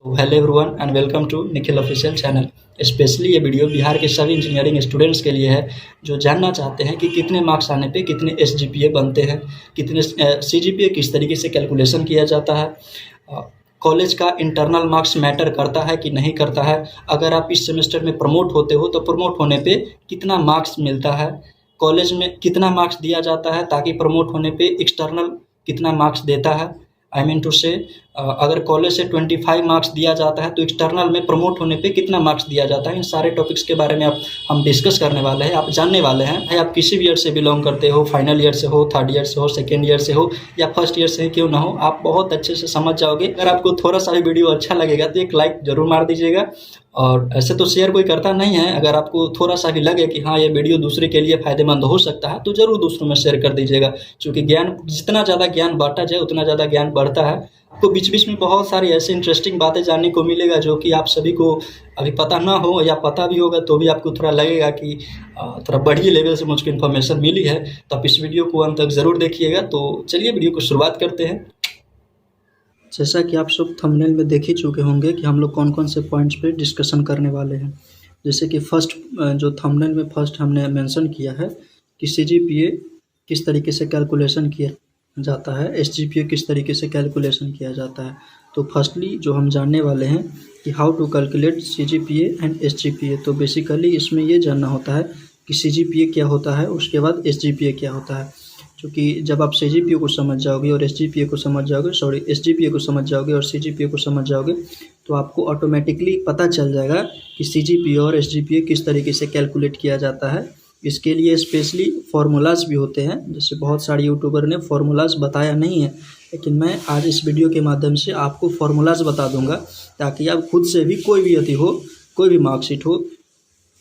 तो hello everyone and welcome to Nikhil official channel. Specially ये video Bihar के सभी इंजीनियरिंग स्टूडेंट्स के लिए है जो जानना चाहते हैं कि कितने मार्क्स आने पे कितने एसजीपीए बनते हैं, कितने सीजीपीए किस तरीके से कैलकुलेशन किया जाता है, कॉलेज का इंटरनल मार्क्स मैटर करता है कि नहीं करता है, अगर आप इस सेमेस्टर में प्रमोट होते हो तो प्रमोट होने पे कितना मार्क्स मिलता है, कॉलेज में कितना मार्क्स दिया जाता है ताकि प्रमोट होने पे एक्सटर्नल कितना मार्क्स देता है। आई मीन टू से अगर कॉलेज से 25 मार्क्स दिया जाता है तो एक्सटर्नल में प्रमोट होने पे कितना मार्क्स दिया जाता है। इन सारे टॉपिक्स के बारे में हम डिस्कस करने वाले हैं, आप जानने वाले हैं। भाई आप किसी भी ईयर से बिलोंग करते हो, फाइनल ईयर से हो, थर्ड ईयर से हो, सेकेंड ईयर से हो या फर्स्ट ईयर से क्यों ना हो, आप बहुत अच्छे से समझ जाओगे। अगर आपको थोड़ा सा भी वीडियो अच्छा लगेगा तो एक लाइक जरूर मार दीजिएगा, और ऐसे तो शेयर कोई करता नहीं है। अगर आपको थोड़ा सा भी लगे कि हाँ ये वीडियो दूसरे के लिए फ़ायदेमंद हो सकता है तो ज़रूर दूसरों में शेयर कर दीजिएगा, क्योंकि ज्ञान जितना ज़्यादा ज्ञान बांटा जाए उतना ज़्यादा ज्ञान बढ़ता है। आपको बीच बीच में बहुत सारी ऐसी इंटरेस्टिंग बातें जानने को मिलेगा जो कि आप सभी को अभी पता ना हो, या पता भी होगा तो भी आपको थोड़ा लगेगा कि थोड़ा बढ़िया लेवल से मुझको इन्फॉर्मेशन मिली है। तो आप इस वीडियो को अंत तक ज़रूर देखिएगा। तो चलिए वीडियो को शुरुआत करते हैं। जैसा कि आप सब थंबनेल में देख ही चुके होंगे कि हम लोग कौन कौन से पॉइंट्स पे डिस्कशन करने वाले हैं। जैसे कि फर्स्ट जो थंबनेल में फर्स्ट हमने मेंशन किया है कि सीजीपीए किस तरीके से कैलकुलेशन किया जाता है, एसजीपीए किस तरीके से कैलकुलेशन किया जाता है। तो फर्स्टली जो हम जानने वाले हैं कि how to calculate CGPA and SGPA. तो बेसिकली इसमें ये जानना होता है कि सीजीपीए क्या होता है, उसके बाद एसजीपीए क्या होता है। क्योंकि जब आप सीजीपीए को समझ जाओगे और एसजीपीए को समझ जाओगे, एसजीपीए को समझ जाओगे और सीजीपीए को समझ जाओगे तो आपको ऑटोमेटिकली पता चल जाएगा कि सीजीपीए और एसजीपीए किस तरीके से कैलकुलेट किया जाता है। इसके लिए स्पेशली फार्मूलाज भी होते हैं, जैसे बहुत सारे यूट्यूबर ने फार्मूलाज बताया नहीं है, लेकिन मैं आज इस वीडियो के माध्यम से आपको फार्मूलाज बता दूंगा ताकि आप खुद से भी कोई भी अति हो, कोई भी मार्कशीट हो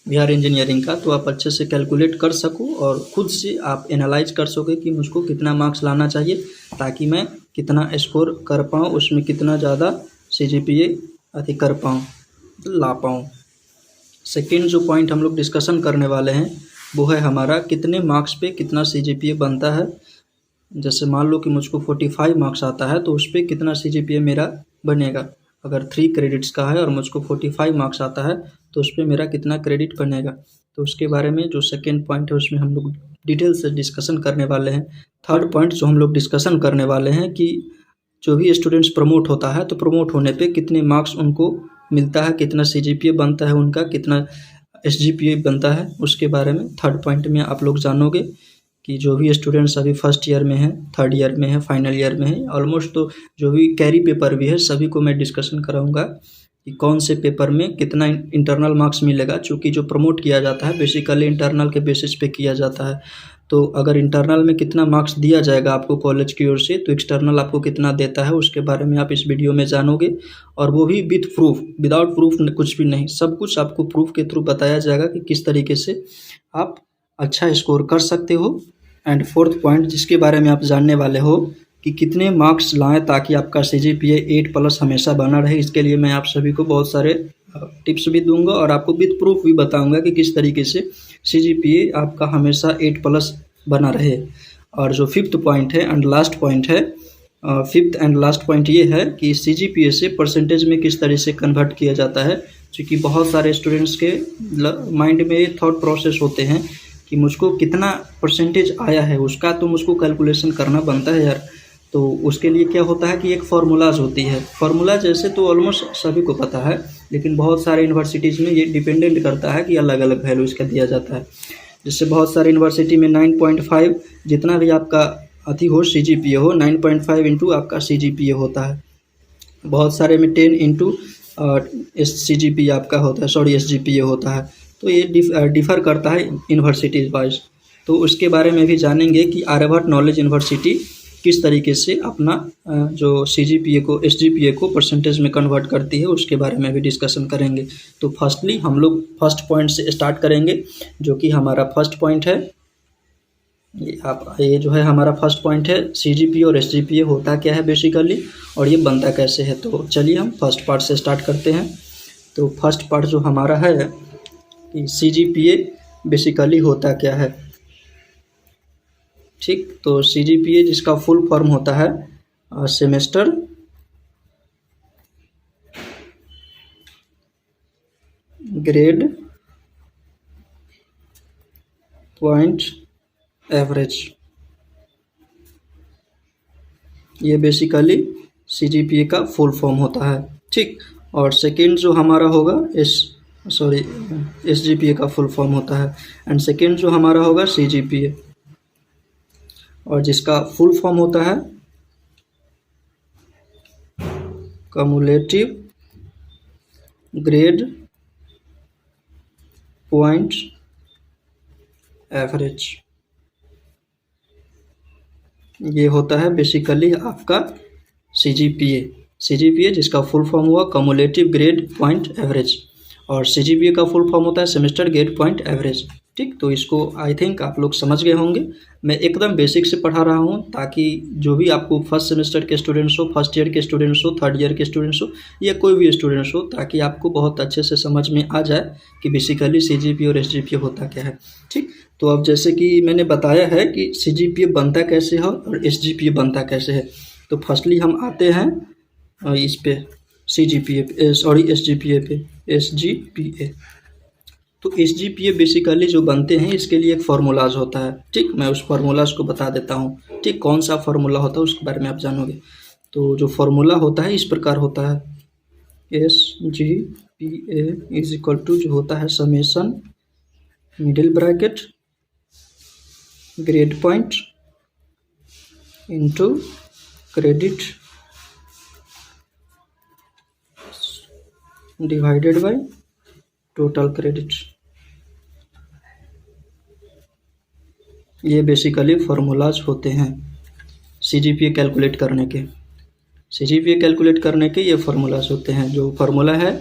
बिहार इंजीनियरिंग का, तो आप अच्छे से कैलकुलेट कर सको और खुद से आप एनालाइज कर सकोगे कि मुझको कितना मार्क्स लाना चाहिए ताकि मैं कितना स्कोर कर पाऊँ, उसमें कितना ज़्यादा सीजीपीए अधिक कर पाऊँ, ला पाऊँ। सेकेंड जो पॉइंट हम लोग डिस्कशन करने वाले हैं वो है हमारा कितने मार्क्स पे कितना सीजीपीए बनता है। जैसे मान लो कि मुझको 45 मार्क्स आता है तो उस पर कितना सीजीपीए मेरा बनेगा। अगर 3 क्रेडिट्स का है और मुझको 45 मार्क्स आता है तो उस पर मेरा कितना क्रेडिट बनेगा। तो उसके बारे में जो सेकेंड पॉइंट है उसमें हम लोग डिटेल से डिस्कशन करने वाले हैं। थर्ड पॉइंट जो हम लोग डिस्कशन करने वाले हैं कि जो भी स्टूडेंट्स प्रमोट होता है तो प्रमोट होने पे कितने मार्क्स उनको मिलता है, कितना सीजीपीए बनता है उनका, कितना एसजीपीए बनता है, उसके बारे में थर्ड पॉइंट में आप लोग जानोगे कि जो भी स्टूडेंट्स अभी फर्स्ट ईयर में है, थर्ड ईयर में है, फाइनल ईयर में है, ऑलमोस्ट तो जो भी कैरी पेपर भी है सभी को मैं डिस्कशन कराऊंगा कि कौन से पेपर में कितना इंटरनल मार्क्स मिलेगा। चूँकि जो प्रमोट किया जाता है बेसिकली इंटरनल के बेसिस पे किया जाता है, तो अगर इंटरनल में कितना मार्क्स दिया जाएगा आपको कॉलेज की ओर से तो एक्सटर्नल आपको कितना देता है उसके बारे में आप इस वीडियो में जानोगे, और वो भी विथ प्रूफ, विदाउट प्रूफ कुछ भी नहीं, सब कुछ आपको प्रूफ के थ्रू बताया जाएगा कि किस तरीके से आप अच्छा स्कोर कर सकते हो। एंड फोर्थ पॉइंट जिसके बारे में आप जानने वाले हो कि कितने मार्क्स लाएं ताकि आपका सीजीपीए 8+ हमेशा बना रहे। इसके लिए मैं आप सभी को बहुत सारे टिप्स भी दूंगा और आपको विद प्रूफ भी बताऊंगा कि किस तरीके से सीजीपीए आपका हमेशा 8+ बना रहे। और जो फिफ्थ पॉइंट है एंड लास्ट पॉइंट है, फिफ्थ एंड लास्ट पॉइंट ये है कि सीजीपीए से परसेंटेज में किस तरह से कन्वर्ट किया जाता है। क्योंकि बहुत सारे स्टूडेंट्स के माइंड में ये थॉट प्रोसेस होते हैं कि मुझको कितना परसेंटेज आया है उसका तो मुझको कैलकुलेशन करना बनता है यार। तो उसके लिए क्या होता है कि एक फार्मूलाज होती है, फार्मूला जैसे तो ऑलमोस्ट सभी को पता है, लेकिन बहुत सारे यूनिवर्सिटीज़ में ये डिपेंडेंट करता है कि अलग अलग वैल्यू इसका दिया जाता है। जैसे बहुत सारे यूनिवर्सिटी में 9.5 जितना भी आपका अति हो सीजीपीए हो, 9.5 इंटू आपका सीजीपीए होता है। बहुत सारे में 10 इंटू सीजीपीए आपका होता है, सॉरी एसजीपीए होता है। तो ये डिफ़र करता है यूनिवर्सिटीज़ वाइज। तो उसके बारे में भी जानेंगे कि आर्यभट्ट नॉलेज यूनिवर्सिटी किस तरीके से अपना जो सीजीपीए को एसजीपीए को परसेंटेज में कन्वर्ट करती है उसके बारे में भी डिस्कशन करेंगे। तो फर्स्टली हम लोग फर्स्ट पॉइंट से स्टार्ट करेंगे जो कि हमारा फर्स्ट पॉइंट है। ये जो है हमारा फर्स्ट पॉइंट है, सीजीपीए और एसजीपीए होता क्या है बेसिकली और ये बनता कैसे है। तो चलिए हम फर्स्ट पार्ट से स्टार्ट करते हैं। तो फर्स्ट पार्ट जो हमारा है कि सीजीपीए बेसिकली होता क्या है। ठीक, तो सीजीपीए जिसका फुल फॉर्म होता है सेमेस्टर ग्रेड पॉइंट एवरेज, ये बेसिकली CGPA का फुल फॉर्म होता है, ठीक। और सेकंड जो हमारा होगा SGPA का फुल फॉर्म होता है, एंड सेकंड जो हमारा होगा CGPA, और जिसका फुल फॉर्म होता है कम्युलेटिव ग्रेड पॉइंट एवरेज। ये होता है बेसिकली आपका CGPA जिसका फुल फॉर्म हुआ कम्युलेटिव ग्रेड पॉइंट एवरेज, और CGPA का फुल फॉर्म होता है सेमेस्टर ग्रेड पॉइंट एवरेज, ठीक। तो इसको आई थिंक आप लोग समझ गए होंगे। मैं एकदम बेसिक से पढ़ा रहा हूँ ताकि जो भी आपको फर्स्ट सेमेस्टर के स्टूडेंट्स हो, फर्स्ट ईयर के स्टूडेंट्स हो, थर्ड ईयर के स्टूडेंट्स हो, या कोई भी स्टूडेंट्स हो, ताकि आपको बहुत अच्छे से समझ में आ जाए कि बेसिकली CGPA और SGPA होता क्या है, ठीक। तो अब जैसे कि मैंने बताया है कि CGPA बनता कैसे है और SGPA बनता कैसे है, तो फर्स्टली हम आते हैं इस पे SGPA। तो SGPA बेसिकली जो बनते हैं इसके लिए एक फार्मूलाज होता है, ठीक। मैं उस फार्मूलाज को बता देता हूँ, ठीक। कौन सा फार्मूला होता है उसके बारे में आप जानोगे। तो जो फार्मूला होता है इस प्रकार होता है, SGPA इज इक्वल टू जो होता है summation middle bracket grade point into credit divided by total credit. ये बेसिकली फार्मूलाज होते हैं CGPA कैलकुलेट करने के। ये फार्मूलाज होते हैं। जो फार्मूला है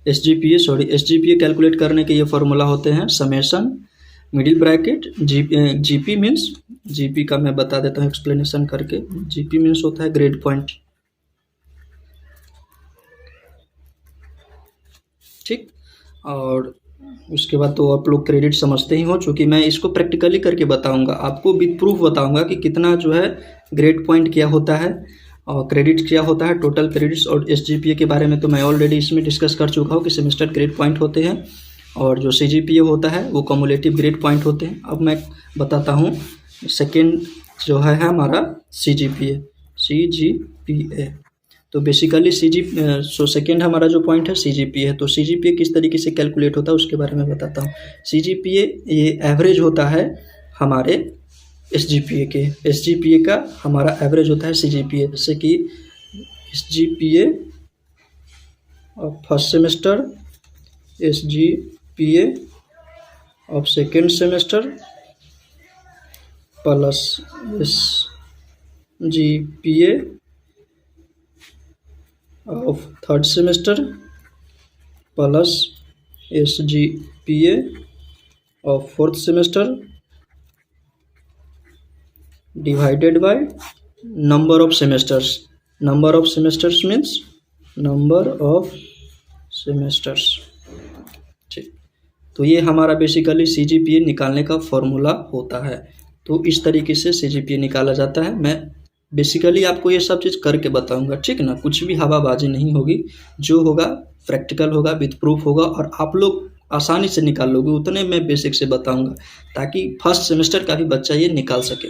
SGPA कैलकुलेट करने के ये फार्मूला होते हैं summation middle bracket GP means, GP का मैं बता देता हूँ एक्सप्लेनेशन करके। GP मीन्स होता है ग्रेड पॉइंट, ठीक। और उसके बाद तो आप लोग क्रेडिट समझते ही हो, चूँकि मैं इसको प्रैक्टिकली करके बताऊंगा, आपको विद प्रूफ बताऊंगा कि कितना जो है ग्रेड पॉइंट क्या होता है और क्रेडिट क्या होता है, टोटल क्रेडिट्स। और SGPA के बारे में तो मैं ऑलरेडी इसमें डिस्कस कर चुका हूँ कि सेमेस्टर ग्रेड पॉइंट होते हैं, और जो CGPA होता है वो कम्युलेटिव ग्रेड पॉइंट होते हैं। अब मैं बताता हूँ सेकेंड जो है हमारा CGPA। तो बेसिकली सेकेंड हमारा जो पॉइंट है CGPA है। तो CGPA किस तरीके से कैलकुलेट होता है उसके बारे में बताता हूँ। CGPA ये एवरेज होता है हमारे SGPA का हमारा एवरेज होता है CGPA। जैसे कि SGPA of first semester, SGPA of second semester plus SGPA of third semester plus SGPA of fourth semester divided by number of semesters. Number of semesters means number of semesters, ठीक। तो ये हमारा basically CGPA निकालने का formula होता है। तो इस तरीके से CGPA निकाला जाता है। मैं बेसिकली आपको ये सब चीज़ करके बताऊंगा, ठीक ना। कुछ भी हवाबाजी नहीं होगी, जो होगा प्रैक्टिकल होगा, विद प्रूफ होगा, और आप लोग आसानी से निकाल लोगे। उतने मैं बेसिक से बताऊंगा ताकि फर्स्ट सेमेस्टर का भी बच्चा ये निकाल सके,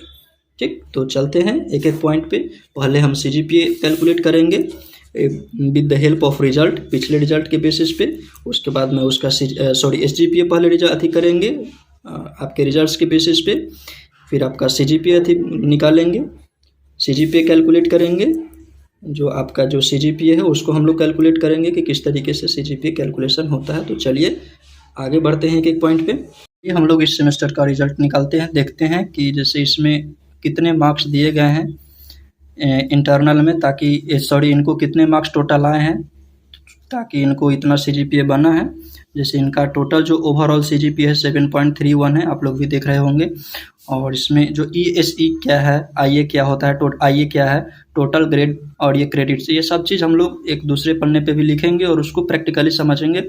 ठीक। तो चलते हैं एक एक पॉइंट पे। पहले हम CGPA कैलकुलेट करेंगे with the help of result, पिछले रिजल्ट के बेसिस पे। उसके बाद में उसका SGPA पहले रिजल्ट करेंगे आपके रिजल्ट्स के बेसिस पे, फिर आपका CGPA निकालेंगे, CGPA कैलकुलेट करेंगे। जो आपका जो CGPA है उसको हम लोग कैलकुलेट करेंगे कि किस तरीके से CGPA कैलकुलेशन होता है। तो चलिए आगे बढ़ते हैं एक एक पॉइंट पे। ये हम लोग इस सेमेस्टर का रिजल्ट निकालते हैं, देखते हैं कि जैसे इसमें कितने मार्क्स दिए गए हैं इंटरनल में, ताकि इनको कितने मार्क्स टोटल आए हैं ताकि इनको इतना CGPA बना है। जैसे इनका टोटल जो ओवरऑल CGPA है 7.31 है, आप लोग भी देख रहे होंगे। और इसमें जो ESE क्या है, IA क्या होता है, IA क्या है, टोटल ग्रेड और ये क्रेडिट्स, ये सब चीज़ हम लोग एक दूसरे पन्ने पे भी लिखेंगे और उसको प्रैक्टिकली समझेंगे,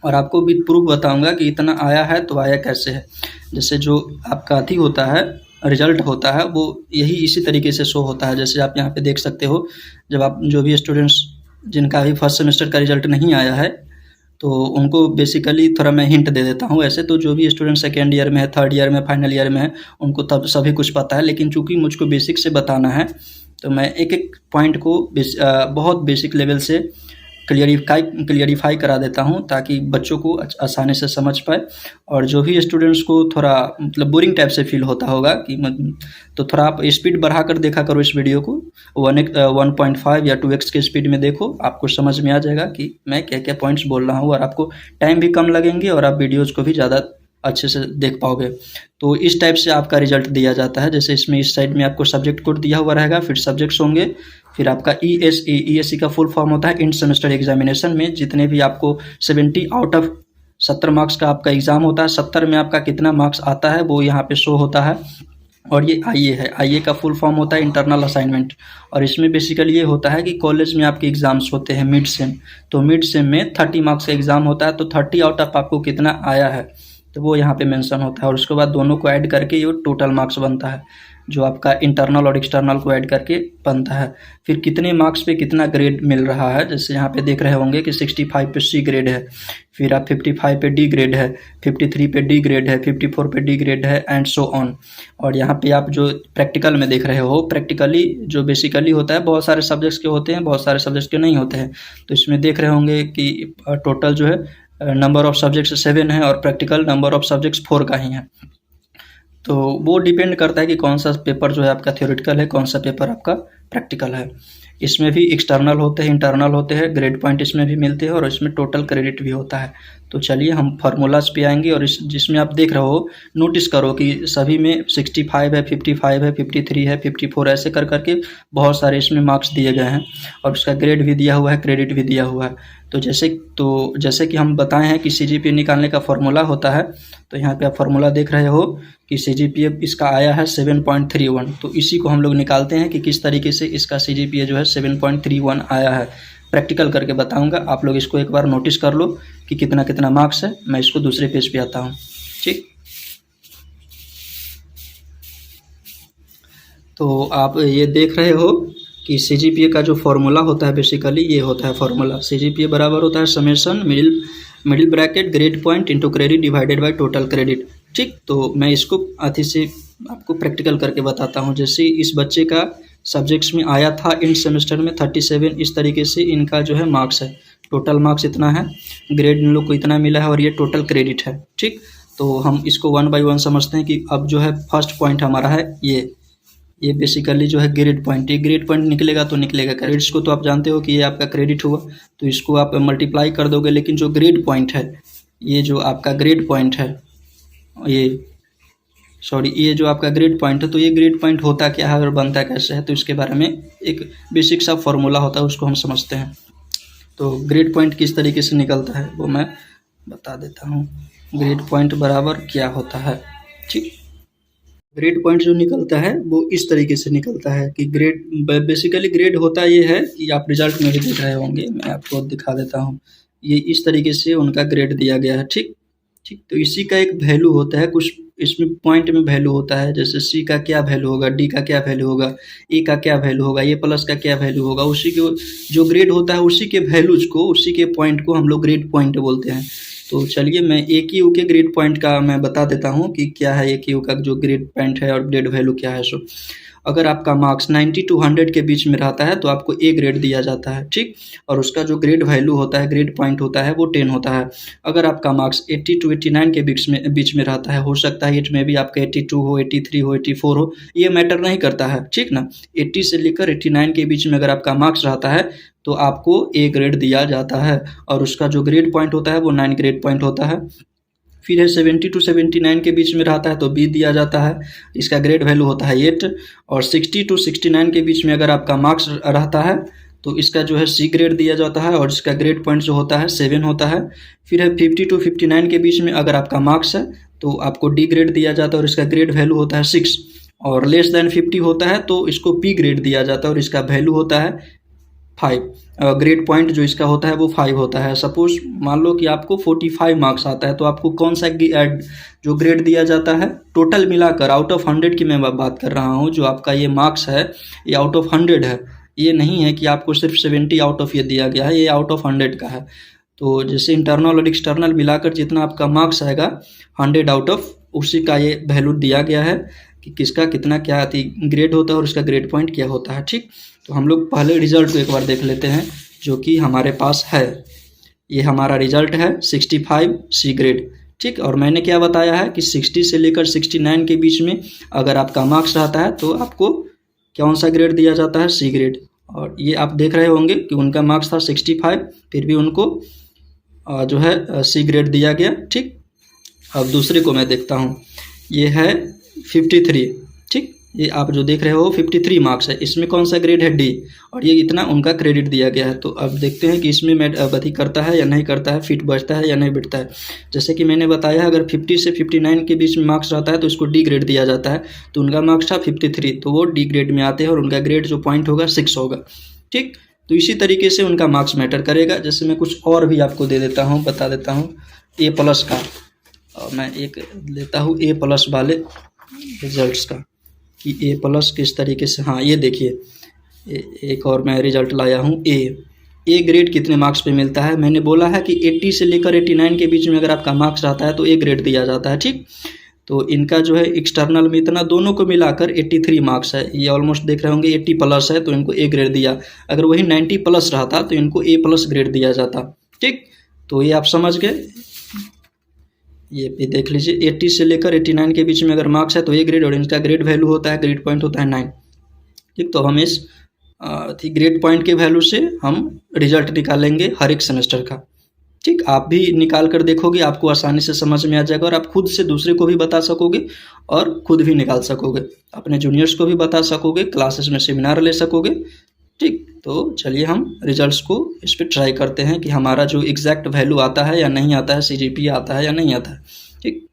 और आपको भी प्रूफ बताऊंगा कि इतना आया है तो आया कैसे है। जैसे जो आपका अथी होता है, रिजल्ट होता है, वो यही इसी तरीके से शो होता है। जैसे आप यहाँ पे देख सकते हो, जब आप जो भी स्टूडेंट्स जिनका अभी फर्स्ट सेमेस्टर का रिजल्ट नहीं आया है तो उनको बेसिकली थोड़ा मैं हिंट दे देता हूँ। ऐसे तो जो भी स्टूडेंट सेकेंड ईयर में है, थर्ड ईयर में, फाइनल ईयर में है, उनको तब सभी कुछ पता है, लेकिन चूँकि मुझको बेसिक से बताना है तो मैं एक एक पॉइंट को बहुत बेसिक लेवल से क्लियरिफाई करा देता हूँ ताकि बच्चों को आसानी से समझ पाए। और जो भी स्टूडेंट्स को थोड़ा मतलब बोरिंग टाइप से फील होता होगा कि तो थोड़ा आप स्पीड बढ़ा कर देखा करो इस वीडियो को, 1.5 या 2x के स्पीड में देखो, आपको समझ में आ जाएगा कि मैं क्या क्या पॉइंट्स बोल रहा हूँ, और आपको टाइम भी कम लगेंगे और आप वीडियोज़ को भी ज़्यादा अच्छे से देख पाओगे। तो इस टाइप से आपका रिजल्ट दिया जाता है। जैसे इसमें इस साइड में आपको सब्जेक्ट कोड दिया हुआ रहेगा, फिर सब्जेक्ट्स होंगे, फिर आपका ESE का फुल फॉर्म होता है इंड सेमेस्टर एग्जामिनेशन में जितने भी आपको 70 आउट ऑफ 70 मार्क्स का आपका एग्ज़ाम होता है, 70 में आपका कितना मार्क्स आता है वो यहाँ पे शो होता है। और ये IA है, IA का फुल फॉर्म होता है इंटरनल असाइनमेंट, और इसमें बेसिकली ये होता है कि कॉलेज में आपके एग्ज़ाम्स होते हैं मिड सेम, तो मिड सेम में 30 मार्क्स का एग्ज़ाम होता है, तो 30 आउट ऑफ आपको कितना आया है तो वो यहाँ पे मेंशन होता है, और उसके बाद दोनों को ऐड करके ये टोटल मार्क्स बनता है जो आपका इंटरनल और एक्सटर्नल को ऐड करके बनता है। फिर कितने मार्क्स पे कितना ग्रेड मिल रहा है, जैसे यहाँ पे देख रहे होंगे कि 65 पे C ग्रेड है, फिर आप 55 पे D ग्रेड है, 53 पे D ग्रेड है, 54 पे D ग्रेड है, एंड सो ऑन। और यहाँ पे आप जो प्रैक्टिकल में देख रहे हो, प्रैक्टिकली जो बेसिकली होता है बहुत सारे सब्जेक्ट्स के होते हैं, बहुत सारे सब्जेक्ट्स के नहीं होते हैं। तो इसमें देख रहे होंगे कि टोटल जो है नंबर ऑफ सब्जेक्ट्स 7 है और प्रैक्टिकल नंबर ऑफ सब्जेक्ट्स 4 का ही है। तो वो डिपेंड करता है कि कौन सा पेपर जो है आपका थ्योरेटिकल है, कौन सा पेपर आपका प्रैक्टिकल है। इसमें भी एक्सटर्नल होते हैं, इंटरनल होते हैं, ग्रेड पॉइंट इसमें भी मिलते हैं और इसमें टोटल क्रेडिट भी होता है। तो चलिए हम फार्मूलाज पे आएंगे, और इस जिसमें आप देख रहे हो नोटिस करो कि सभी में 65 है, 55 है, 53 है, 54 ऐसे कर करके बहुत सारे इसमें मार्क्स दिए गए हैं, और उसका ग्रेड भी दिया हुआ है, क्रेडिट भी दिया हुआ है। तो जैसे कि हम बताए हैं कि CGPA निकालने का फार्मूला होता है, तो यहाँ पे आप फार्मूला देख रहे हो कि CGPA इसका आया है 7.31। तो इसी को हम लोग निकालते हैं कि किस तरीके से इसका CGPA जो है 7.31 आया है। प्रैक्टिकल करके बताऊंगा, आप लोग इसको एक बार नोटिस कर लो कि कितना कितना मार्क्स है। मैं इसको दूसरे पेज पे आता हूँ, ठीक। तो आप ये देख रहे हो कि CGPA का जो फॉर्मूला होता है बेसिकली ये होता है फॉर्मूला। CGPA बराबर होता है summation middle bracket grade point into credit divided by total credit, ठीक। तो मैं इसको अति से आपको प्रैक्टिकल करके बताता हूँ। जैसे इस बच्चे का सब्जेक्ट्स में आया था इन सेमेस्टर में 37, इस तरीके से इनका जो है मार्क्स है, टोटल मार्क्स इतना है, ग्रेड इन लोग को इतना मिला है, और ये टोटल क्रेडिट है, ठीक। तो हम इसको 1 बाय 1 समझते हैं कि अब जो है फर्स्ट पॉइंट हमारा है ये बेसिकली जो है ग्रेड पॉइंट, ये ग्रेड पॉइंट निकलेगा तो निकलेगा। क्रेडिट्स को तो आप जानते हो कि ये आपका क्रेडिट हुआ, तो इसको आप मल्टीप्लाई कर दोगे, लेकिन जो ग्रेड पॉइंट है, ये जो आपका ग्रेड पॉइंट है, ये जो आपका ग्रेड पॉइंट है, तो ये ग्रेड पॉइंट होता क्या है और बनता कैसे है, तो इसके बारे में एक बेसिक सा फॉर्मूला होता है, उसको हम समझते हैं। तो ग्रेड पॉइंट किस तरीके से निकलता है वो मैं बता देता हूँ। ग्रेड पॉइंट बराबर क्या होता है, ठीक। ग्रेड पॉइंट जो निकलता है वो इस तरीके से निकलता है कि बेसिकली ग्रेड होता ये है कि आप रिजल्ट में भी देख रहे होंगे, मैं आपको दिखा देता हूँ। ये इस तरीके से उनका ग्रेड दिया गया है, ठीक। तो इसी का एक वैल्यू होता है, कुछ इसमें पॉइंट में वैल्यू होता है, जैसे C का क्या वैल्यू होगा, D का क्या वैल्यू होगा, A का क्या वैल्यू होगा, A+ का क्या वैल्यू होगा। उसी के जो ग्रेड होता है उसी के वैल्यूज को, उसी के पॉइंट को हम लोग ग्रेड पॉइंट बोलते हैं। तो चलिए मैं AQ के ग्रेड पॉइंट का मैं बता देता हूँ कि क्या है AQ का जो ग्रेड पॉइंट है और ग्रेड वैल्यू क्या है। सो अगर आपका मार्क्स 90 to 100 के बीच में रहता है तो आपको A ग्रेड दिया जाता है, ठीक। और उसका जो ग्रेड वैल्यू होता है, ग्रेड पॉइंट होता है, वो 10 होता है। अगर आपका मार्क्स 80 to 89 के बीच में रहता है, हो सकता है इसमें भी आपका 82 हो, 83 हो, 84 हो, ये मैटर नहीं करता है, ठीक ना। 80 से लेकर 89 के बीच में अगर आपका मार्क्स रहता है तो आपको A ग्रेड दिया जाता है, और उसका जो ग्रेड पॉइंट होता है वो 9 ग्रेड पॉइंट होता है। फिर है 70 to 79 के बीच में रहता है तो B दिया जाता है, इसका ग्रेड वैल्यू होता है 8। और 60 to 69 के बीच में अगर आपका मार्क्स रहता है तो इसका जो है C ग्रेड दिया जाता है, और इसका ग्रेड पॉइंट जो होता है 7 होता है। फिर है 50 to 59 के बीच में अगर आपका मार्क्स है तो आपको D ग्रेड दिया जाता है, और इसका ग्रेड वैल्यू होता है 6। और लेस देन 50 होता है तो इसको P ग्रेड दिया जाता है, और इसका वैल्यू होता है 5। ग्रेड पॉइंट जो इसका होता है वो 5 होता है। सपोज मान लो कि आपको 45 मार्क्स आता है तो आपको कौन सा जो ग्रेड दिया जाता है, टोटल मिलाकर आउट ऑफ 100 की मैं बात कर रहा हूँ, जो आपका ये मार्क्स है ये आउट ऑफ 100 है, ये नहीं है कि आपको सिर्फ 70 आउट ऑफ ये दिया गया है, ये आउट ऑफ 100 का है। तो जैसे इंटरनल और एक्सटर्नल मिलाकर जितना आपका मार्क्स आएगा 100 आउट ऑफ, उसी का ये वैल्यू दिया गया है कि किसका कितना क्या ग्रेड होता है और उसका ग्रेड पॉइंट क्या होता है। ठीक, तो हम लोग पहले रिजल्ट को एक बार देख लेते हैं जो कि हमारे पास है। ये हमारा रिजल्ट है 65 सी ग्रेड। ठीक, और मैंने क्या बताया है कि 60 से लेकर 69 के बीच में अगर आपका मार्क्स रहता है तो आपको कौन सा ग्रेड दिया जाता है, सी ग्रेड। और ये आप देख रहे होंगे कि उनका मार्क्स था 65, फिर भी उनको जो है सी ग्रेड दिया गया। ठीक, अब दूसरे को मैं देखता हूँ, ये है 53। ठीक, ये आप जो देख रहे हो 53 मार्क्स है, इसमें कौन सा ग्रेड है, डी, और ये इतना उनका क्रेडिट दिया गया है। तो अब देखते हैं कि इसमें अवधि करता है या नहीं करता है, फिट बचता है या नहीं बिठता है। जैसे कि मैंने बताया अगर 50 से 59 के बीच में मार्क्स रहता है तो इसको डी ग्रेड दिया जाता है। तो उनका मार्क्स था 53, तो वो डी ग्रेड में आते हैं और उनका ग्रेड जो पॉइंट होगा 6 होगा। ठीक, तो इसी तरीके से उनका मार्क्स मैटर करेगा। जैसे मैं कुछ और भी आपको दे देता हूँ, बता देता हूँ ए प्लस का, और मैं एक लेता हूँ ए प्लस वाले रिजल्ट्स का कि ए प्लस किस तरीके से। हाँ, ये देखिए एक और मैं रिजल्ट लाया हूँ। ए ग्रेड कितने मार्क्स पे मिलता है, मैंने बोला है कि 80 से लेकर 89 के बीच में अगर आपका मार्क्स रहता है तो ए ग्रेड दिया जाता है। ठीक, तो इनका जो है एक्सटर्नल में इतना दोनों को मिलाकर 83 मार्क्स है। ये ऑलमोस्ट देख रहे होंगे 80 प्लस है तो इनको ए ग्रेड दिया। अगर वही 90 प्लस रहता तो इनको ए प्लस ग्रेड दिया जाता। ठीक, तो ये आप समझ गए। ये भी देख लीजिए 80 से लेकर 89 के बीच में अगर मार्क्स है तो ए ग्रेड, और इनका ग्रेड वैल्यू होता है, ग्रेड पॉइंट होता है 9। ठीक, तो हम इस ग्रेड पॉइंट के वैल्यू से हम रिजल्ट निकालेंगे हर एक सेमेस्टर का। ठीक, आप भी निकाल कर देखोगे, आपको आसानी से समझ में आ जाएगा और आप खुद से दूसरे को भी बता सकोगे और खुद भी निकाल सकोगे, अपने जूनियर्स को भी बता सकोगे, क्लासेस में सेमिनार ले सकोगे। ठीक, तो चलिए हम रिजल्ट्स को इस पर ट्राई करते हैं कि हमारा जो एग्जैक्ट वैल्यू आता है या नहीं आता है, सीजीपीए आता है या नहीं आता है। ठीक,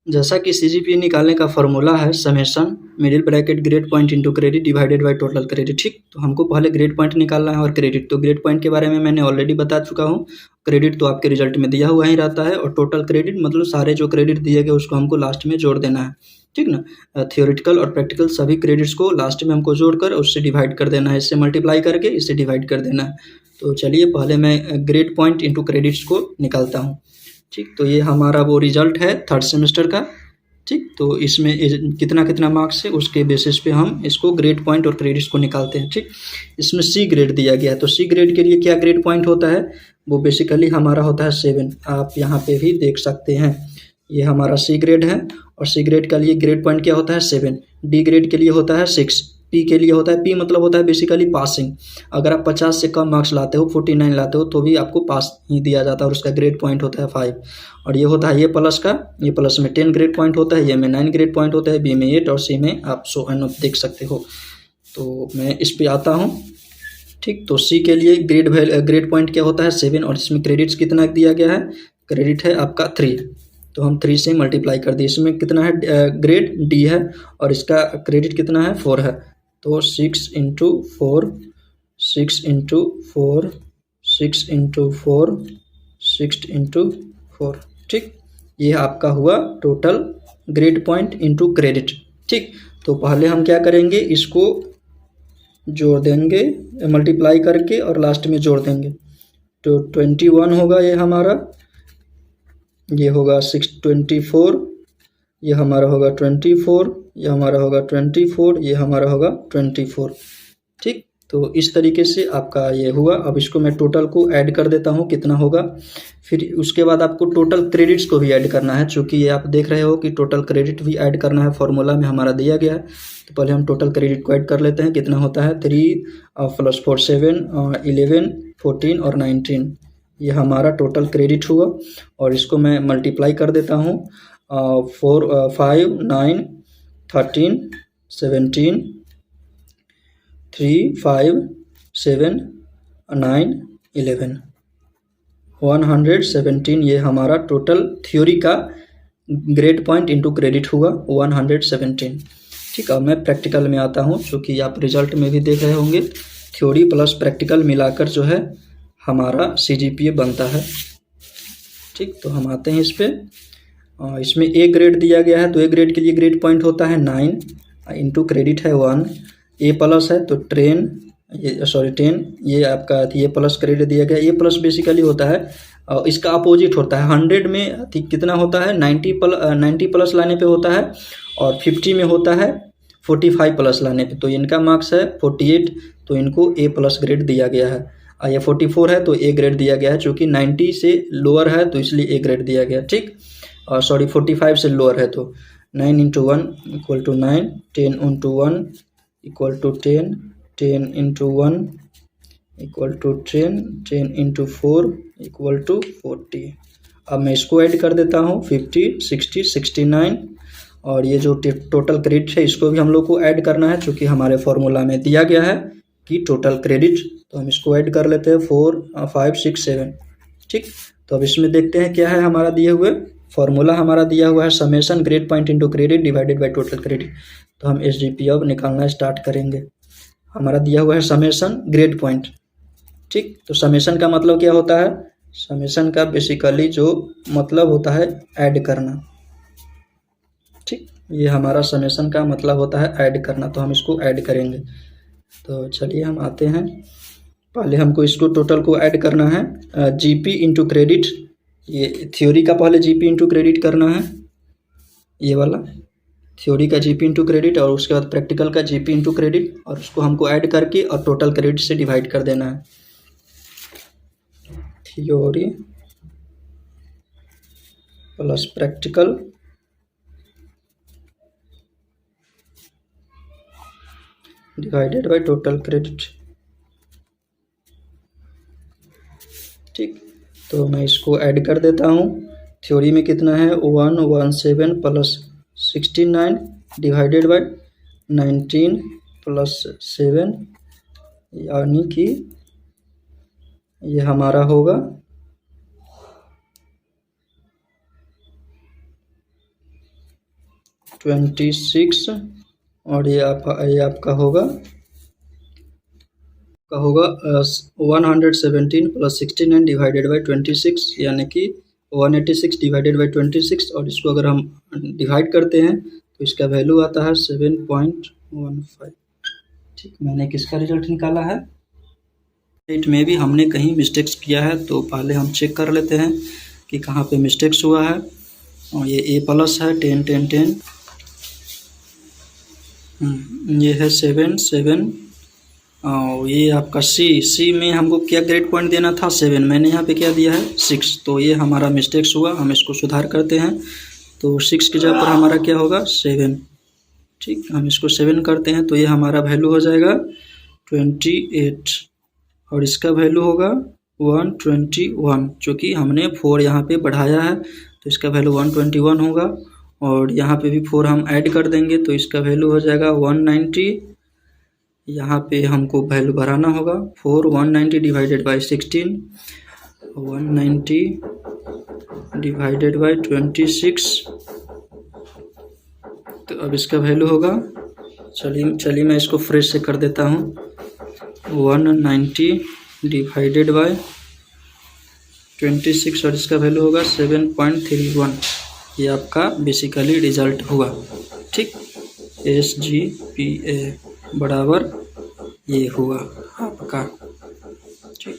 जैसा कि सीजीपीए निकालने का फॉर्मूला है summation middle bracket grade point into credit divided by total credit. ठीक, तो हमको पहले ग्रेड पॉइंट निकालना है और क्रेडिट। तो ग्रेड पॉइंट के बारे में मैंने ऑलरेडी बता चुका हूँ। क्रेडिट तो आपके रिजल्ट में दिया हुआ ही रहता है, और टोटल क्रेडिट मतलब सारे जो क्रेडिट दिए गए उसको हमको लास्ट में जोड़ देना है। ठीक ना, थियोरिटिकल और प्रैक्टिकल सभी क्रेडिट्स को लास्ट में हमको जोड़कर उससे डिवाइड कर देना है, इससे मल्टीप्लाई करके इससे डिवाइड कर देना है। तो चलिए पहले मैं ग्रेड पॉइंट इनटू क्रेडिट्स को निकालता हूँ। ठीक, तो ये हमारा वो रिजल्ट है 3rd सेमेस्टर का। ठीक, तो इसमें कितना कितना मार्क्स है उसके बेसिस पे हम इसको ग्रेड पॉइंट और क्रेडिट्स को निकालते हैं। ठीक, इसमें सी ग्रेड दिया गया है, तो सी ग्रेड के लिए क्या ग्रेड पॉइंट होता है, वो बेसिकली हमारा होता है 7। आप यहाँ पे भी देख सकते हैं, ये हमारा सी ग्रेड है और सी ग्रेड के लिए ग्रेड पॉइंट क्या होता है 7। डी ग्रेड के लिए होता है 6। पी के लिए होता है, पी मतलब होता है बेसिकली पासिंग। अगर आप 50 से कम मार्क्स लाते हो, 49 लाते हो, तो भी आपको पास ही दिया जाता है और उसका ग्रेड पॉइंट होता है 5। और ये होता है ये प्लस का, ये प्लस में 10 ग्रेड पॉइंट होता है, ये में 9 ग्रेड पॉइंट होता है, बी में 8 और सी में आप 100 देख सकते हो। तो मैं इस पर आता हूँ। ठीक, तो सी के लिए ग्रेड पॉइंट क्या होता है 7, और इसमें क्रेडिट्स कितना दिया गया है, क्रेडिट है आपका 3, तो हम 3 से मल्टीप्लाई कर दिए। इसमें कितना है, ग्रेड डी है और इसका क्रेडिट कितना है 4 है, तो 6 × 4 6 × 4 6 × 4 6 × 4। ठीक, ये आपका हुआ total grade point into credit. ठीक, तो पहले हम क्या करेंगे, इसको जोड़ देंगे मल्टीप्लाई करके और लास्ट में जोड़ देंगे। तो 21 होगा ये हमारा, ये होगा 624, ये हमारा होगा 24, ये हमारा होगा 24, ये हमारा होगा 24। ठीक, तो इस तरीके से आपका ये हुआ। अब इसको मैं टोटल को ऐड कर देता हूँ कितना होगा, फिर उसके बाद आपको टोटल क्रेडिट्स को भी ऐड करना है। चूँकि ये आप देख रहे हो कि टोटल क्रेडिट भी ऐड करना है, फॉर्मूला में हमारा दिया गया है। तो पहले हम टोटल क्रेडिट को ऐड कर लेते हैं, कितना होता है 3 + 4 7 11 14 और 19, ये हमारा टोटल क्रेडिट हुआ। और इसको मैं मल्टीप्लाई कर देता हूँ, 4 5 9 13 17 3 5 7 9 11 117, ये हमारा टोटल थ्योरी का ग्रेड पॉइंट इनटू क्रेडिट हुआ 117। ठीक, अब मैं प्रैक्टिकल में आता हूँ, क्योंकि आप रिजल्ट में भी देख रहे होंगे थ्योरी प्लस प्रैक्टिकल मिलाकर जो है हमारा सीजीपीए बनता है। ठीक, तो हम आते हैं इस पर। इसमें ए ग्रेड दिया गया है, तो ए ग्रेड के लिए ग्रेड पॉइंट होता है 9 इंटू क्रेडिट है 1। ए प्लस है तो 10, ये आपका ये प्लस क्रेडिट दिया गया। ए प्लस बेसिकली होता है इसका अपोजिट होता है। 100 में कितना होता है, 90 प्लस लाने पे होता है, और 50 में होता है 45 प्लस लाने पे। तो इनका मार्क्स है 48, तो इनको ए प्लस ग्रेड दिया गया है। ये 44 है तो ए ग्रेड दिया गया है, चूँकि 90 से लोअर है तो इसलिए ए ग्रेड दिया गया, ठीक। और सॉरी 45 से लोअर है तो 9 × 1 = 9, 10 × 1 = 10, 10 × 1 = 10, 10 × 4 = 40। अब मैं इसको ऐड कर देता हूँ 50, 60, 69, और ये जो टोटल क्रेडिट है इसको भी हम लोग को ऐड करना है, चूँकि हमारे फॉर्मूला में दिया गया है कि टोटल क्रेडिट। तो हम इसको ऐड कर लेते हैं 4, 5, 6, 7, ठीक। तो अब इसमें देखते हैं क्या है हमारा दिए हुए फॉर्मूला। हमारा दिया हुआ है summation grade point into credit divided by total credit. तो हम SGPE अब निकालना स्टार्ट करेंगे। हमारा दिया हुआ है समेशन ग्रेड पॉइंट, ठीक। तो समेशन का मतलब क्या होता है, समेशन का बेसिकली जो मतलब होता है ऐड करना, ठीक। ये हमारा समेशन का मतलब होता है ऐड करना, तो हम इसको ऐड करेंगे। तो चलिए हम आते हैं, पहले हमको इसको टोटल को ऐड करना है। GP इंटू क्रेडिट, ये थ्योरी का पहले GP इंटू क्रेडिट करना है, ये वाला थ्योरी का GP इंटू क्रेडिट, और उसके बाद प्रैक्टिकल का GP इंटू क्रेडिट, और उसको हमको ऐड करके और टोटल क्रेडिट से डिवाइड कर देना है। Theory plus practical divided by total credit, ठीक। तो मैं इसको ऐड कर देता हूँ। थ्योरी में कितना है 117 प्लस 69 डिवाइडेड बाय 19 प्लस 7, यानी कि ये हमारा होगा 26, और ये आपका होगा 117 प्लस 69 डिवाइडेड बाई 26, यानी कि 186 डिवाइडेड बाई 26, और इसको अगर हम डिवाइड करते हैं तो इसका वैल्यू आता है 7.15, ठीक। मैंने किसका रिजल्ट निकाला है, डेट में भी हमने कहीं मिस्टेक्स किया है, तो पहले हम चेक कर लेते हैं कि कहाँ पे मिस्टेक्स हुआ है। और ये ए प्लस है 10, 10, 10, ये है 7, 7, और ये आपका सी में हमको क्या ग्रेड पॉइंट देना था 7, मैंने यहाँ पे क्या दिया है 6, तो ये हमारा मिस्टेक्स हुआ, हम इसको सुधार करते हैं। तो 6 की जगह पर हमारा क्या होगा 7, ठीक। हम इसको 7 करते हैं तो ये हमारा वैल्यू हो जाएगा 28, और इसका वैल्यू होगा 121, चूँकि हमने 4 यहाँ पे बढ़ाया है तो इसका वैल्यू 121 होगा, और यहाँ पे भी 4 हम ऐड कर देंगे तो इसका वैल्यू हो जाएगा 190। यहाँ पे हमको वैल्यू बढ़ाना होगा 4, 190 डिवाइडेड बाई 16, 190 डिवाइडेड बाई 26, तो अब इसका वैल्यू होगा, चलिए मैं इसको फ्रेश से कर देता हूँ, 190 डिवाइडेड बाई 26, और इसका वैल्यू होगा 7.31। ये आपका बेसिकली रिजल्ट हुआ, ठीक। SGPA बराबर ये हुआ आपका, ठीक।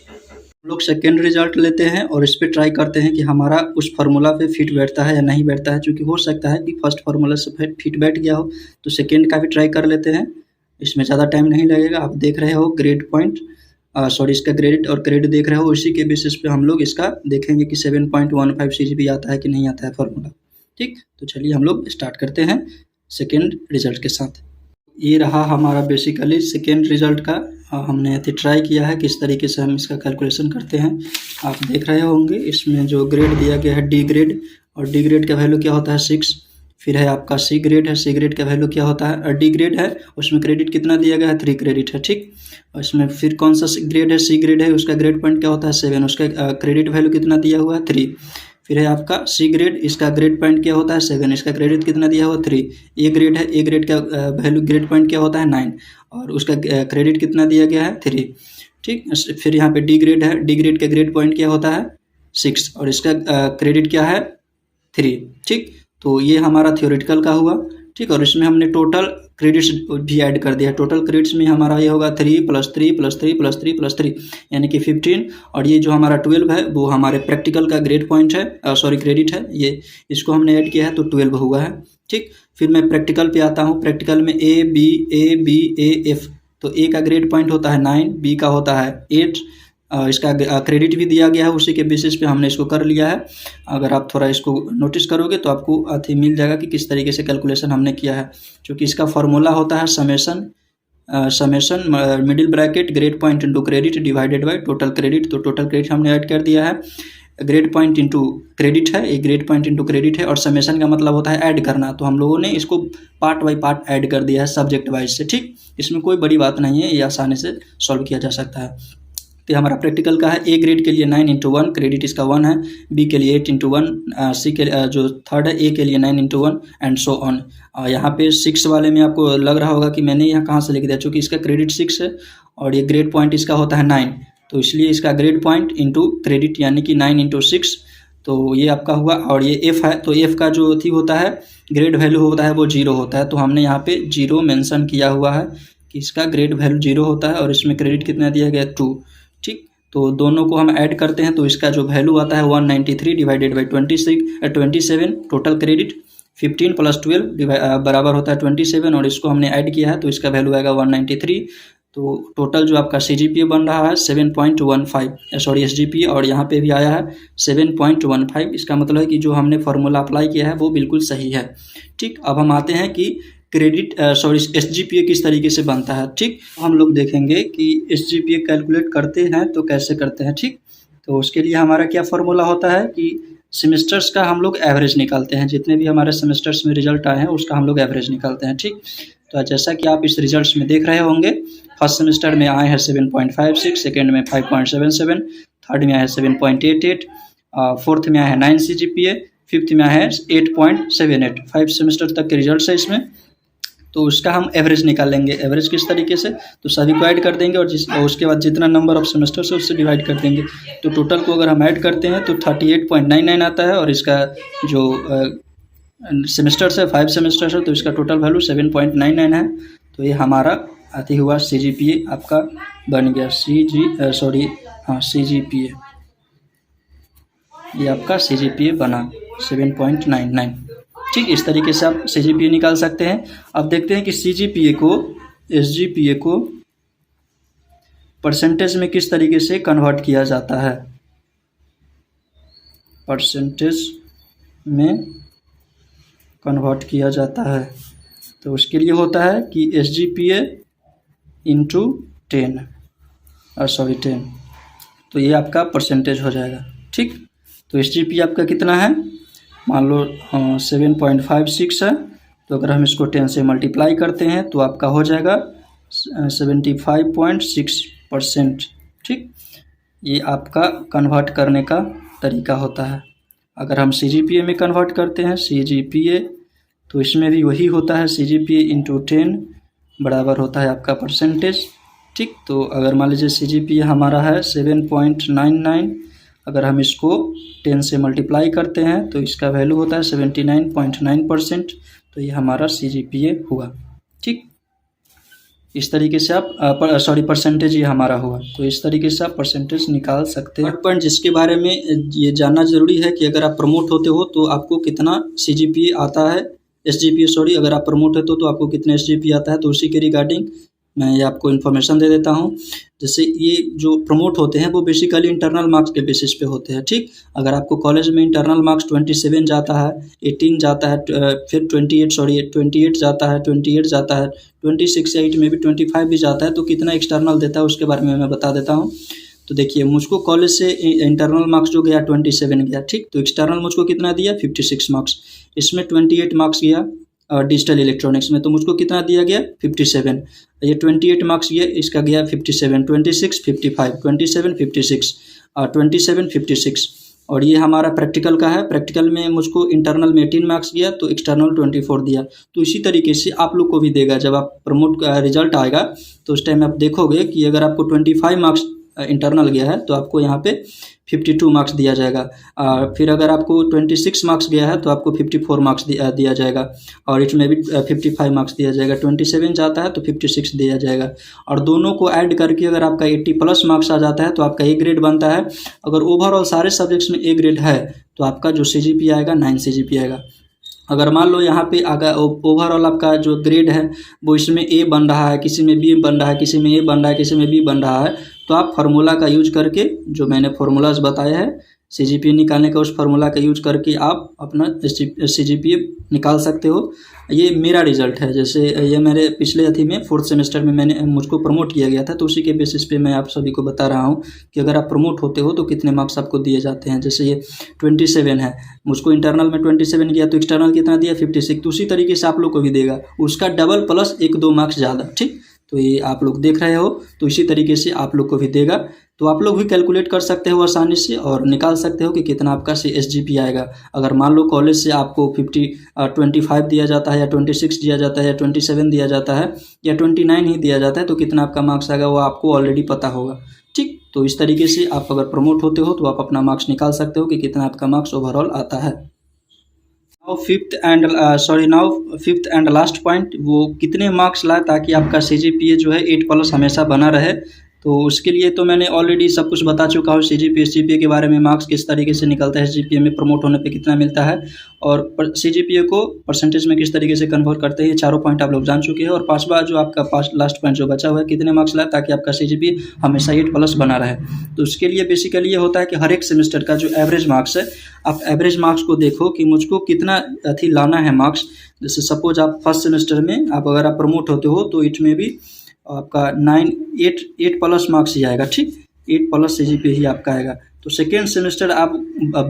लोग सेकेंड रिजल्ट लेते हैं और इस पर ट्राई करते हैं कि हमारा उस फार्मूला पे फिट बैठता है या नहीं बैठता है, क्योंकि हो सकता है कि फर्स्ट फार्मूला से फिट बैठ गया हो, तो सेकेंड का भी ट्राई कर लेते हैं। इसमें ज़्यादा टाइम नहीं लगेगा। आप देख रहे हो ग्रेड पॉइंट, सॉरी इसका ग्रेड और क्रेडिट देख रहे हो, इसी के बेसिस पे हम लोग इसका देखेंगे कि 7.15 CGP आता है कि नहीं आता है फार्मूला, ठीक। तो चलिए हम लोग स्टार्ट करते हैं सेकेंड रिजल्ट के साथ। ये रहा हमारा बेसिकली सेकेंड रिजल्ट का, हमने ट्राई किया है किस तरीके से हम इसका कैलकुलेशन करते हैं। आप देख रहे होंगे इसमें जो ग्रेड दिया गया है डी ग्रेड, और डी ग्रेड का वैल्यू क्या होता है 6। फिर है आपका सी ग्रेड है, सी ग्रेड का वैल्यू क्या होता है, और डी ग्रेड है उसमें क्रेडिट कितना दिया गया है 3 क्रेडिट है, ठीक। और इसमें फिर कौन सा ग्रेड है, सी ग्रेड है, उसका ग्रेड पॉइंट क्या होता है 7, उसका क्रेडिट वैल्यू कितना दिया हुआ है 3। फिर है आपका सी ग्रेड, इसका ग्रेड पॉइंट क्या होता है 7, इसका क्रेडिट कितना दिया हुआ 3। ए ग्रेड है, ए ग्रेड का वैल्यू ग्रेड पॉइंट क्या होता है 9, और उसका क्रेडिट कितना दिया गया है 3, ठीक। फिर यहाँ पे डी ग्रेड है, डी ग्रेड का ग्रेड पॉइंट क्या होता है 6, और इसका क्रेडिट क्या है 3, ठीक। तो ये हमारा थ्योरेटिकल का हुआ, ठीक। और इसमें हमने टोटल क्रेडिट्स भी ऐड कर दिया है। टोटल क्रेडिट्स में हमारा ये होगा 3 + 3 + 3 + 3 + 3 यानी कि 15। और ये जो हमारा 12 है वो हमारे प्रैक्टिकल का ग्रेड पॉइंट है, सॉरी क्रेडिट है, ये इसको हमने ऐड किया है तो 12 हुआ है। ठीक, फिर मैं प्रैक्टिकल पे आता हूँ। प्रैक्टिकल में A B A F, तो A का ग्रेड पॉइंट होता है 9, B का होता है 8, इसका क्रेडिट भी दिया गया है, उसी के बेसिस पे हमने इसको कर लिया है। अगर आप थोड़ा इसको नोटिस करोगे तो आपको अथी मिल जाएगा कि किस तरीके से कैलकुलेशन हमने किया है। क्योंकि इसका फॉर्मूला होता है summation middle bracket grade point into credit divided by total credit. तो टोटल क्रेडिट हमने ऐड कर दिया है, ग्रेड पॉइंट इंटू क्रेडिट है, एक ग्रेड पॉइंट इंटू क्रेडिट है, और समेशन का मतलब होता है ऐड करना। तो हम लोगों ने इसको पार्ट बाय पार्ट ऐड कर दिया है सब्जेक्ट वाइज से। ठीक, इसमें कोई बड़ी बात नहीं है, ये आसानी से सॉल्व किया जा सकता है। तो हमारा प्रैक्टिकल का है, ए ग्रेड के लिए 9 × 1, क्रेडिट इसका 1 है, बी के लिए 8 × 1, सी के जो थर्ड है ए के लिए 9 × 1 एंड सो ऑन। यहाँ पे 6 वाले में आपको लग रहा होगा कि मैंने यहाँ कहाँ से लिख दिया, चूँकि इसका क्रेडिट 6 है और ये ग्रेड पॉइंट इसका होता है 9, तो इसलिए इसका ग्रेड पॉइंट इंटू क्रेडिट यानी कि 9 × 6, तो ये आपका हुआ। और ये एफ़ है, तो एफ़ का जो थी होता है ग्रेड वैल्यू होता है वो 0 होता है, तो हमने यहाँ पे 0 मेंशन किया हुआ है कि इसका ग्रेड वैल्यू 0 होता है और इसमें क्रेडिट कितना दिया गया 2। ठीक, तो दोनों को हम ऐड करते हैं तो इसका जो वैल्यू आता है 193 डिवाइडेड बाई 27, टोटल क्रेडिट 15 + 12 बराबर होता है 27, और इसको हमने ऐड किया है तो इसका वैल्यू आएगा 193। तो टोटल जो आपका CGPA बन रहा है 7.15, सॉरी SGPA, और यहाँ पे भी आया है 7.15। इसका मतलब है कि जो हमने फार्मूला अप्लाई किया है वो बिल्कुल सही है। ठीक, अब हम आते हैं कि क्रेडिट SGPA किस तरीके से बनता है। ठीक, हम लोग देखेंगे कि SGPA कैलकुलेट करते हैं तो कैसे करते हैं। ठीक, तो उसके लिए हमारा क्या फार्मूला होता है कि सेमेस्टर्स का हम लोग एवरेज निकालते हैं, जितने भी हमारे सेमेस्टर्स में रिजल्ट आए हैं उसका हम लोग एवरेज निकालते हैं। ठीक, तो जैसा कि आप इस रिजल्ट्स में देख रहे होंगे, फर्स्ट सेमेस्टर में आए हैं 7.56, सेकेंड में 5.77, थर्ड में आया है 7.88, फोर्थ में आया है 9 CGPA, फिफ्थ में आया है 8.78। 5 सेमेस्टर तक के रिजल्ट्स है इसमें। तो उसका हम एवरेज निकालेंगे। एवरेज किस तरीके से, तो सभी को ऐड कर देंगे और उसके बाद जितना नंबर ऑफ सेमेस्टर से उससे डिवाइड कर देंगे। तो टोटल को अगर हम ऐड करते हैं तो 38.99 आता है, और इसका जो सेमेस्टर्स है 5 सेमेस्टर्स है तो इसका टोटल वैल्यू 7.99 है। तो ये हमारा आती हुआ CGPA आपका बन गया, CGPA, ये आपका CGPA बना 7.99। ठीक, इस तरीके से आप CGPA निकाल सकते हैं। अब देखते हैं कि CGPA को SGPA को परसेंटेज में किस तरीके से कन्वर्ट किया जाता है। परसेंटेज में कन्वर्ट किया जाता है तो उसके लिए होता है कि SGPA × 10, तो ये आपका परसेंटेज हो जाएगा। ठीक, तो SGPA आपका कितना है, मान लो 7.56 है, तो अगर हम इसको 10 से मल्टीप्लाई करते हैं तो आपका हो जाएगा 75.6%। ठीक, ये आपका कन्वर्ट करने का तरीका होता है। अगर हम CGPA में कन्वर्ट करते हैं CGPA, तो इसमें भी वही होता है, CGPA × 10 बराबर होता है आपका परसेंटेज। ठीक, तो अगर मान लीजिए CGPA हमारा है 7.99, अगर हम इसको 10 से मल्टीप्लाई करते हैं तो इसका वैल्यू होता है 79.9%, तो ये हमारा CGPA हुआ। ठीक, इस तरीके से आप परसेंटेज ये हमारा हुआ, तो इस तरीके से आप परसेंटेज निकाल सकते हैं। पॉइंट जिसके बारे में ये जानना ज़रूरी है कि अगर आप प्रमोट होते हो तो आपको कितना CGPA आता है, SGPA अगर आप प्रमोट होते हो तो आपको कितना SGPA आता है, तो उसी के रिगार्डिंग मैं ये आपको इन्फॉर्मेशन दे देता हूँ। जैसे ये जो प्रमोट होते हैं वो बेसिकली इंटरनल मार्क्स के बेसिस पे होते हैं। ठीक, अगर आपको कॉलेज में इंटरनल मार्क्स 27 जाता है, 18 जाता है, फिर 28 जाता है, 28 जाता है, 26 या 8 में भी 25 भी जाता है, तो कितना एक्सटर्नल देता है उसके बारे में मैं बता देता हूँ। तो देखिए, मुझको कॉलेज से इंटरनल मार्क्स जो गया 27 गया। ठीक, तो एक्सटर्नल मुझको कितना दिया 56 मार्क्स, इसमें 28 मार्क्स गया डिजिटल इलेक्ट्रॉनिक्स में, तो मुझको कितना दिया गया 57। ये 28 मार्क्स गया, इसका गया 57, 26 55, 27 56 और 27 56। और ये हमारा प्रैक्टिकल का है। प्रैक्टिकल में मुझको इंटरनल में 18 मार्क्स गया तो एक्सटर्नल 24 दिया। तो इसी तरीके से आप लोग को भी देगा। जब आप प्रमोट का रिजल्ट आएगा तो उस टाइम आप देखोगे कि अगर आपको 25 मार्क्स इंटरनल गया है तो आपको यहाँ पे 52 मार्क्स दिया जाएगा। फिर अगर आपको 26 मार्क्स गया है तो आपको 54 मार्क्स दिया जाएगा, और इसमें भी 55 मार्क्स दिया जाएगा। 27 जाता है तो 56 दिया जाएगा, और दोनों को ऐड करके अगर आपका 80+ मार्क्स आ जाता है तो आपका ए ग्रेड बनता है। अगर ओवरऑल सारे सब्जेक्ट्स में ए ग्रेड है तो आपका जो CGPA आएगा 9 CGPA आएगा। अगर मान लो यहाँ पे अगर ओवरऑल आपका जो ग्रेड है वो इसमें ए बन रहा है, किसी में बी बन रहा है, किसी में ए बन रहा है, किसी में बी बन रहा है, तो आप फार्मूला का यूज करके, जो मैंने फार्मूलाज बताया है CGPA निकालने का, उस फार्मूला का यूज करके आप अपना CGPA निकाल सकते हो। ये मेरा रिजल्ट है, जैसे ये मेरे पिछले अथी में 4th सेमेस्टर में मुझको प्रमोट किया गया था, तो उसी के बेसिस पे मैं आप सभी को बता रहा हूँ कि अगर आप प्रमोट होते हो तो कितने मार्क्स आपको दिए जाते हैं। जैसे ये 27 है, मुझको इंटरनल में 27 गया तो एक्सटर्नल कितना दिया 56, तो उसी तरीके से आप लोग को भी देगा, उसका डबल प्लस 1-2 मार्क्स ज़्यादा। ठीक, तो ये आप लोग देख रहे हो, तो इसी तरीके से आप लोग को भी देगा। तो आप लोग भी कैलकुलेट कर सकते हो आसानी से और निकाल सकते हो कि कितना आपका SGPA आएगा। अगर मान लो कॉलेज से आपको 25 दिया जाता है, या 26 दिया जाता है, या 27 दिया जाता है, या 29 ही दिया जाता है, तो कितना आपका मार्क्स आएगा वो आपको ऑलरेडी पता होगा। ठीक, तो इस तरीके से आप अगर प्रमोट होते हो तो आप अपना मार्क्स निकाल सकते हो कि कितना आपका मार्क्स ओवरऑल आता है। Now fifth and last point, वो कितने मार्क्स लाए ताकि आपका CGPA जो है 8+ हमेशा बना रहे। तो उसके लिए तो मैंने ऑलरेडी सब कुछ बता चुका हूँ, CGPA SGPA के बारे में, मार्क्स किस तरीके से निकलता है, SGPA में प्रमोट होने पे कितना मिलता है, और CGPA को परसेंटेज में किस तरीके से कन्वर्ट करते हैं, ये चारों पॉइंट आप लोग जान चुके हैं। और पांचवा जो आपका लास्ट पॉइंट जो बचा हुआ है, कितने मार्क्स लाए ताकि आपका CGPA हमेशा 8+ बना रहे। तो उसके लिए बेसिकली ये होता है कि हर एक सेमेस्टर का जो एवरेज मार्क्स है, आप एवरेज मार्क्स को देखो कि मुझको कितना अथी लाना है मार्क्स। जैसे सपोज आप फर्स्ट सेमेस्टर में अगर आप प्रमोट होते हो तो इट में भी आपका 8+ मार्क्स ही आएगा। ठीक, 8+ CGPA ही आपका आएगा। तो सेकेंड सेमेस्टर आप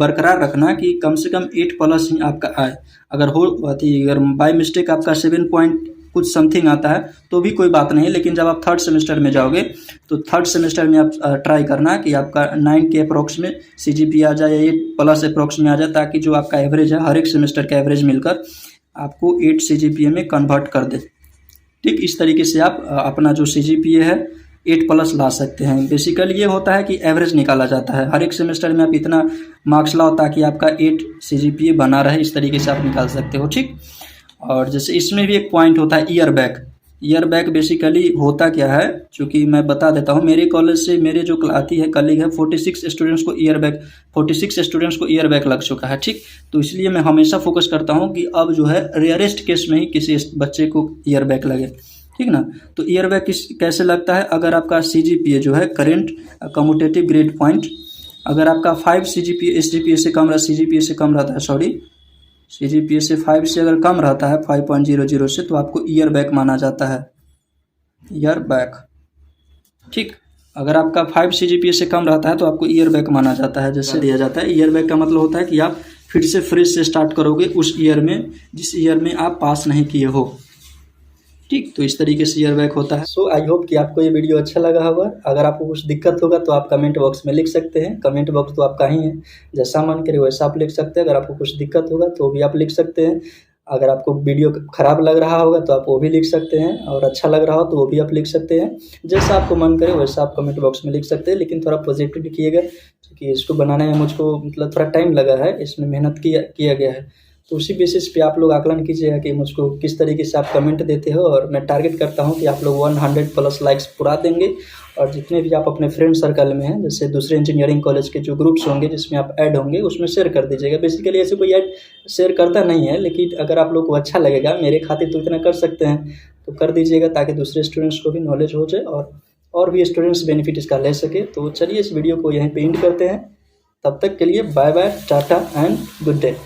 बरकरार रखना कि कम से कम 8+ ही आपका आए। अगर बाय मिस्टेक आपका 7 पॉइंट कुछ समथिंग आता है तो भी कोई बात नहीं, लेकिन जब आप थर्ड सेमेस्टर में जाओगे तो थर्ड सेमेस्टर में आप ट्राई करना कि आपका 9 के अप्रॉक्स में CGPA आ जाए, 8+ अप्रॉक्स में आ जाए, ताकि जो आपका एवरेज है हर एक सेमेस्टर का एवरेज मिलकर आपको 8 CGPA में कन्वर्ट कर दे। ठीक, इस तरीके से आप अपना जो CGPA है 8+ ला सकते हैं। बेसिकली ये होता है कि एवरेज निकाला जाता है, हर एक सेमेस्टर में आप इतना मार्क्स लाओ ताकि आपका 8 CGPA बना रहे, इस तरीके से आप निकाल सकते हो। ठीक, और जैसे इसमें भी एक पॉइंट होता है ईयर बैक बेसिकली होता क्या है, चूँकि मैं बता देता हूँ। मेरे कॉलेज से मेरे जो आती है कलीग है, 46 स्टूडेंट्स को ईयर बैक लग चुका है। ठीक, तो इसलिए मैं हमेशा फोकस करता हूँ कि अब जो है रेयरेस्ट केस में ही किसी बच्चे को ईयर बैक लगे। ठीक ना, तो ईयर बैक कैसे लगता है, अगर आपका CGPA जो है करेंट कम्यूटेटिव ग्रेड पॉइंट, अगर आपका 5 CGPA SGPA से कम CGPA से कम रहता है, CGPA से 5 से अगर कम रहता है 5.00 से, तो आपको ईयर बैक माना जाता है, ईयर बैक। ठीक, अगर आपका 5 CGPA से कम रहता है तो आपको ईयर बैक माना जाता है। जैसे दिया जाता है, ईयर बैक का मतलब होता है कि आप फिर से फ्रेश से स्टार्ट करोगे उस ईयर में जिस ईयर में आप पास नहीं किए हो। ठीक, तो इस तरीके से ईयर बैक होता है। सो आई होप कि आपको ये वीडियो अच्छा लगा होगा। अगर आपको कुछ दिक्कत होगा तो आप कमेंट बॉक्स में लिख सकते हैं, कमेंट बॉक्स तो आपका ही है, जैसा मन करे वैसा आप लिख सकते हैं। अगर आपको कुछ दिक्कत होगा तो भी आप लिख सकते हैं। अगर आपको वीडियो खराब लग रहा होगा तो आप वो भी लिख सकते हैं, और अच्छा लग रहा हो तो वो भी आप लिख सकते हैं। जैसा आपको मन करे वैसा आप कमेंट बॉक्स में लिख सकते हैं, लेकिन थोड़ा पॉजिटिव लिखिएगा, क्योंकि इसको बनाने में मुझको मतलब थोड़ा टाइम लगा है, इसमें मेहनत किया गया है। तो उसी बेसिस पे आप लोग आकलन कीजिएगा कि मुझको किस तरीके से आप कमेंट देते हो, और मैं टारगेट करता हूं कि आप लोग 100+ लाइक्स पूरा देंगे। और जितने भी आप अपने फ्रेंड सर्कल में हैं, जैसे दूसरे इंजीनियरिंग कॉलेज के जो ग्रुप्स होंगे जिसमें आप ऐड होंगे, उसमें शेयर कर दीजिएगा। बेसिकली ऐसे कोई ऐड शेयर करता नहीं है, लेकिन अगर आप लोग को अच्छा लगेगा, मेरे खातिर तो इतना कर सकते हैं, तो कर दीजिएगा ताकि दूसरे स्टूडेंट्स को भी नॉलेज हो जाए और भी स्टूडेंट्स बेनिफिट इसका ले सके। तो चलिए इस वीडियो को यहीं पे एंड करते हैं। तब तक के लिए bye bye, tata and good day.